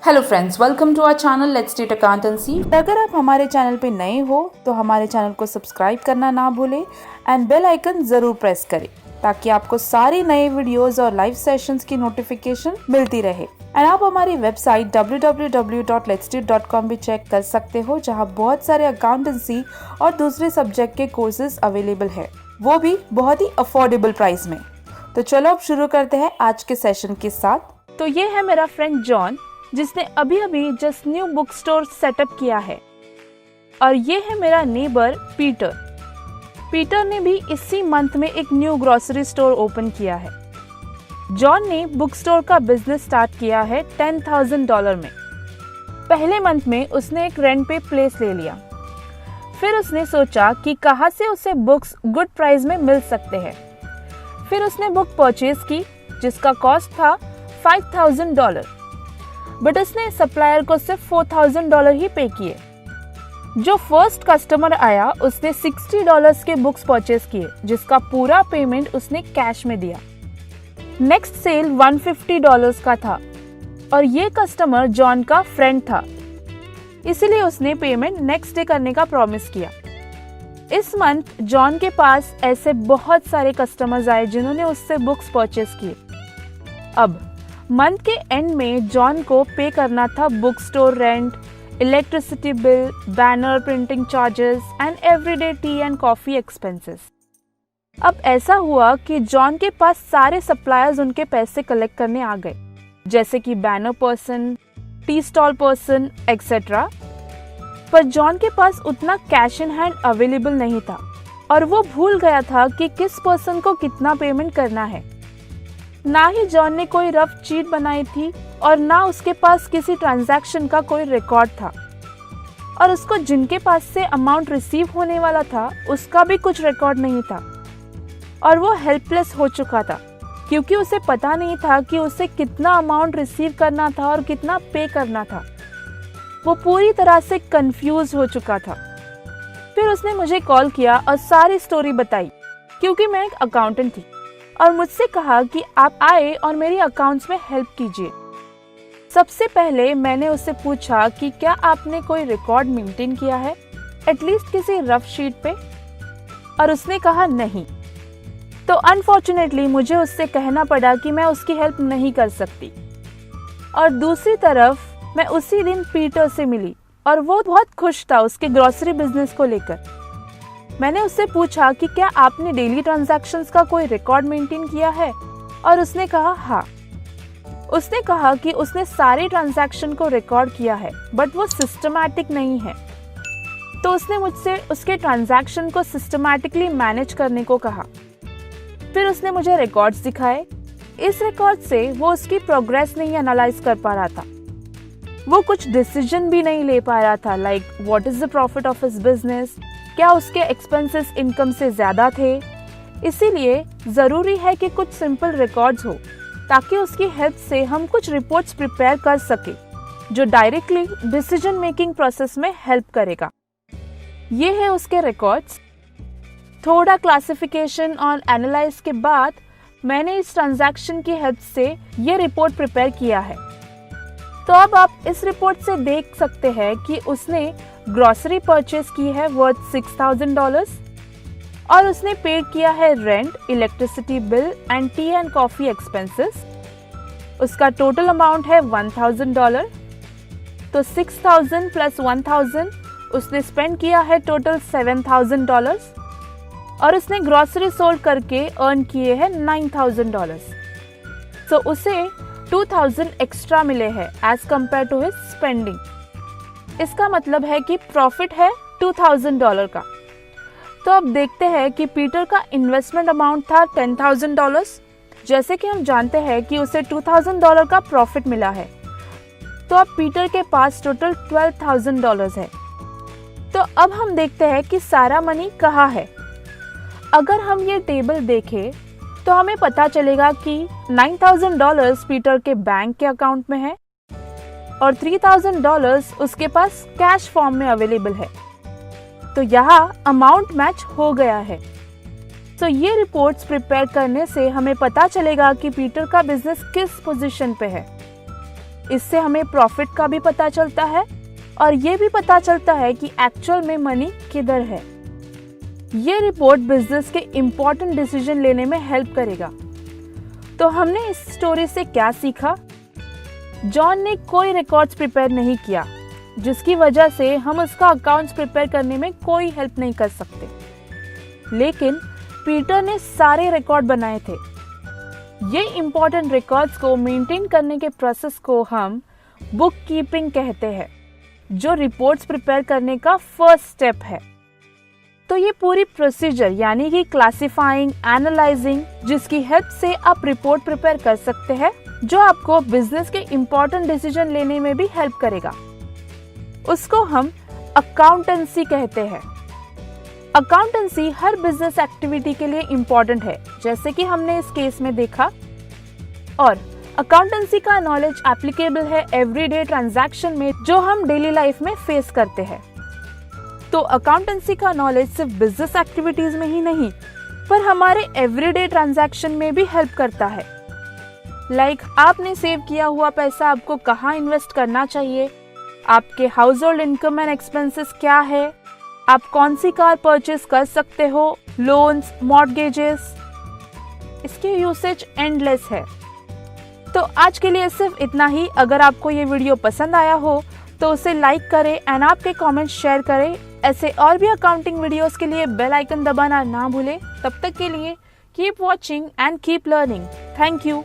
Hello friends, welcome to our channel let's tute accountancy. अगर आप हमारे चैनल पे नए हो तो हमारे चैनल को सब्सक्राइब करना ना भूलें एंड बेल आइकन जरूर प्रेस करें ताकि आपको सारी नए वीडियोस और लाइव सेशंस की नोटिफिकेशन मिलती रहे। एंड आप हमारी वेबसाइट www.letstit.com भी चेक कर सकते हो, जहां बहुत सारे अकाउंटेंसी और दूसरे सब्जेक्ट के कोर्सेज अवेलेबल है, वो भी बहुत ही अफोर्डेबल प्राइस में। तो चलो अब शुरू करते हैं आज के सेशन के साथ। तो ये है मेरा फ्रेंड जॉन, जिसने अभी just new book store setup किया है। और ये है मेरा नेबर पीटर। पीटर ने भी इसी मंथ में एक न्यू ग्रोसरी स्टोर ओपन किया है। जॉन ने बुक स्टोर का बिजनेस स्टार्ट किया है $10,000 में। पहले मंथ में उसने एक रेंट पे प्लेस ले लिया। फिर उसने सोचा कि कहाँ से उसे बुक्स गुड प्राइस में मिल सकते हैं। फिर उसने बुक परचेज की जिसका कॉस्ट था $5,000, बट उसने सप्लायर को सिर्फ $4,000 ही पे किए। जो फर्स्ट कस्टमर आया उसने $60 के बुक्स परचेज किए, जिसका पूरा पेमेंट उसने कैश में दिया। नेक्स्ट सेल $150 का था और ये कस्टमर जॉन का फ्रेंड था, इसीलिए उसने पेमेंट नेक्स्ट डे करने का प्रॉमिस किया। इस मंथ जॉन के पास ऐसे बहुत सारे कस्टमर्स आए जिन्होंने उससे बुक्स परचेज किए। अब मंथ के एंड में जॉन को पे करना था book store rent, electricity bill, banner printing charges and everyday T and coffee expenses. अब ऐसा हुआ कि जॉन के पास सारे सप्लायर्स उनके पैसे कलेक्ट करने आ गए, जैसे कि banner person, tea stall person etcetera. पर जॉन के पास उतना कैश इन हैंड अवेलेबल नहीं था और वो भूल गया था कि किस पर्सन को कितना पेमेंट करना है। ना ही जॉन ने कोई रफ चीट बनाई थी और ना उसके पास किसी ट्रांजैक्शन का कोई रिकॉर्ड था, और उसको जिनके पास से अमाउंट रिसीव होने वाला था उसका भी कुछ रिकॉर्ड नहीं था। और वो हेल्पलेस हो चुका था क्योंकि उसे पता नहीं था कि उसे कितना अमाउंट रिसीव करना था और कितना पे करना था। वो पूरी तरह से कंफ्यूज हो चुका था। फिर उसने मुझे कॉल किया और सारी स्टोरी बताई, क्योंकि मैं एक अकाउंटेंट थी, और मुझसे कहा कि आप आए और मेरी अकाउंट्स में हेल्प कीजिए। सबसे पहले मैंने उससे पूछा कि क्या आपने कोई रिकॉर्ड मेंटेन किया है, एटलीस्ट किसी रफ शीट पे, और उसने कहा नहीं। तो अनफॉर्चुनेटली मुझे उससे कहना पड़ा कि मैं उसकी हेल्प नहीं कर सकती। और दूसरी तरफ मैं उसी दिन पीटर से मिली और वो बहुत खुश था उसके ग्रोसरी बिजनेस को लेकर। मैंने उससे पूछा कि क्या आपने डेली ट्रांजैक्शंस का कोई रिकॉर्ड मेंटेन किया है, और उसने कहा हाँ। उसने कहा कि उसने सारे ट्रांजैक्शन को रिकॉर्ड किया है बट वो सिस्टमैटिक नहीं है। तो उसने मुझसे उसके ट्रांजैक्शन को सिस्टमैटिकली मैनेज करने को कहा। फिर उसने मुझे रिकॉर्ड्स दिखाए। इस रिकॉर्ड से वो उसकी प्रोग्रेस नहीं एनालाइज कर पा रहा था। वो कुछ डिसीजन भी नहीं ले पा रहा था, like what is the profit of his business, क्या उसके एक्सपेंसेस इनकम से ज़्यादा थे। इसीलिए ज़रूरी है कि कुछ सिंपल रिकॉर्ड्स हो ताकि उसकी हेल्प से हम कुछ रिपोर्ट्स प्रिपेयर कर सके जो डायरेक्टली डिसीजन मेकिंग प्रोसेस में हेल्प करेगा। ये है उसके रिकॉर्ड्स। थोड़ा क्लासिफिकेशन और एनालाइज के बाद मैंने इस ट्रांजैक्शन की हेल्प से ये रिपोर्ट प्रिपेयर किया है। तो अब आप इस रिपोर्ट से देख सकते हैं कि उसने ग्रोसरी परचेज की है वर्थ $6,000 और उसने पेड किया है rent, electricity bill and T and coffee expenses. उसका टोटल अमाउंट है $1,000। तो 6,000 प्लस 1,000 उसने स्पेंड किया है टोटल $7,000, और उसने ग्रोसरी सोल्ड करके अर्न किए हैं $9,000। तो उसे 2,000 एक्स्ट्रा मिले हैं as compared to his spending. इसका मतलब है कि प्रॉफिट है $2,000 का। तो अब देखते हैं कि पीटर का इन्वेस्टमेंट अमाउंट था $10,000, जैसे कि हम जानते हैं कि उसे $2,000 का प्रॉफिट मिला है। तो अब पीटर के पास टोटल $12,000 है। तो अब हम देखते हैं कि सारा मनी कहाँ है। अगर हम ये टेबल देखें तो हमें पता चलेगा कि $9,000 पीटर के बैंक के अकाउंट में है और $3,000 उसके पास कैश फॉर्म में अवेलेबल है। तो यहाँ अमाउंट मैच हो गया है। तो ये रिपोर्ट्स प्रिपेयर करने से हमें पता चलेगा कि पीटर का बिजनेस किस पोजीशन पे है। इससे हमें प्रॉफिट का भी पता चलता है और ये भी पता चलता है कि एक्चुअल में मनी किधर है। ये रिपोर्ट बिजनेस के इम्पोर्टेंट डिसीजन लेने में हेल्प करेगा। तो हमने इस स्टोरी से क्या सीखा? जॉन ने कोई रिकॉर्ड्स प्रिपेयर नहीं किया, जिसकी वजह से हम उसका अकाउंट्स प्रिपेयर करने में कोई हेल्प नहीं कर सकते। लेकिन पीटर ने सारे रिकॉर्ड बनाए थे। ये इम्पोर्टेंट रिकॉर्ड्स को मेंटेन करने के प्रोसेस को हम बुक कीपिंग कहते हैं, जो रिपोर्ट्स प्रिपेयर करने का फर्स्ट स्टेप है। तो ये पूरी प्रोसीजर यानी कि क्लासिफाइंग, एनालाइजिंग, जिसकी हेल्प से आप रिपोर्ट प्रिपेयर कर सकते हैं, जो आपको बिजनेस के इम्पोर्टेंट डिसीजन लेने में भी हेल्प करेगा, उसको हम अकाउंटेंसी कहते हैं। अकाउंटेंसी हर बिजनेस एक्टिविटी के लिए इम्पोर्टेंट है, जैसे कि हमने इस केस में देखा। और अकाउंटेंसी का नॉलेज एप्लीकेबल है एवरीडे ट्रांजैक्शन में, जो हम डेली लाइफ में फेस करते हैं। तो अकाउंटेंसी का नॉलेज सिर्फ बिजनेस एक्टिविटीज में ही नहीं, पर हमारे एवरीडे ट्रांजैक्शन में भी हेल्प करता है। लाइक आपने सेव किया हुआ पैसा आपको कहाँ इन्वेस्ट करना चाहिए, आपके house hold income and expenses क्या है, आप कौन सी कार परचेज कर सकते हो, लोन्स, मॉर्गेजेस, इसके यूसेज एंडलेस है। तो आज के लिए सिर्फ इतना ही। अगर आपको ये वीडियो पसंद आया हो तो उसे लाइक करें एंड आपके कमेंट्स शेयर करें। ऐसे और भी अकाउंटिंग वीडियोस के लिए बेल आइकन दबाना ना भूलें। तब तक के लिए keep watching and keep learning. Thank you.